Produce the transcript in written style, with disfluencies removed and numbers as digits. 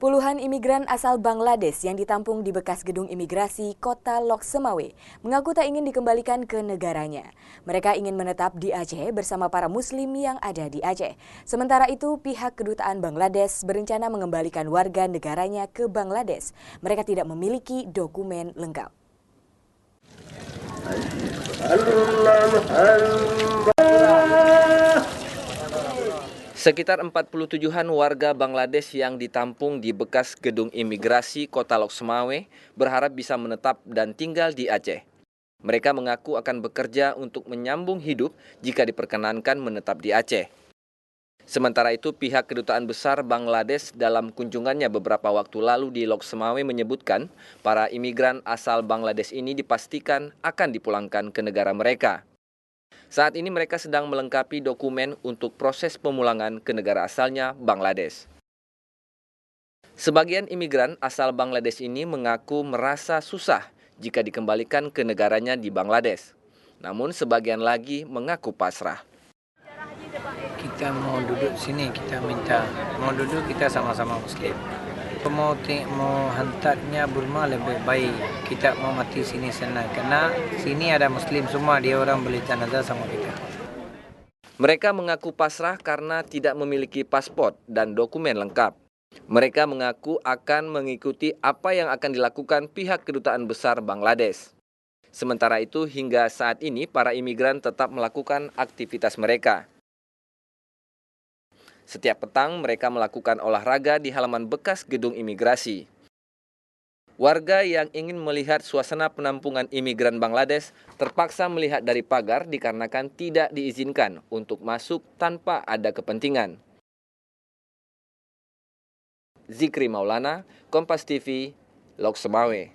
Puluhan imigran asal Bangladesh yang ditampung di bekas gedung imigrasi kota Lok Semawe mengaku tak ingin dikembalikan ke negaranya. Mereka ingin menetap di Aceh bersama para muslim yang ada di Aceh. Sementara itu, pihak kedutaan Bangladesh berencana mengembalikan warga negaranya ke Bangladesh. Mereka tidak memiliki dokumen lengkap. Sekitar 47-an warga Bangladesh yang ditampung di bekas gedung imigrasi kota Lok Semawe berharap bisa menetap dan tinggal di Aceh. Mereka mengaku akan bekerja untuk menyambung hidup jika diperkenankan menetap di Aceh. Sementara itu, pihak Kedutaan Besar Bangladesh dalam kunjungannya beberapa waktu lalu di Lok Semawe menyebutkan para imigran asal Bangladesh ini dipastikan akan dipulangkan ke negara mereka. Saat ini mereka sedang melengkapi dokumen untuk proses pemulangan ke negara asalnya, Bangladesh. Sebagian imigran asal Bangladesh ini mengaku merasa susah jika dikembalikan ke negaranya di Bangladesh. Namun sebagian lagi mengaku pasrah. Kita mau duduk sini, kita kita sama-sama muslim. Mau hantarnya Burma lebih baik. Kita mau mati sini senang karena sini ada muslim semua, dia orang boleh jenazah sama kita. Mereka mengaku pasrah karena tidak memiliki paspor dan dokumen lengkap. Mereka mengaku akan mengikuti apa yang akan dilakukan pihak Kedutaan Besar Bangladesh. Sementara itu, hingga saat ini para imigran tetap melakukan aktivitas mereka. Setiap petang mereka melakukan olahraga di halaman bekas gedung imigrasi. Warga yang ingin melihat suasana penampungan imigran Bangladesh terpaksa melihat dari pagar dikarenakan tidak diizinkan untuk masuk tanpa ada kepentingan. Zikri Maulana, Kompas TV, Lok Semawe.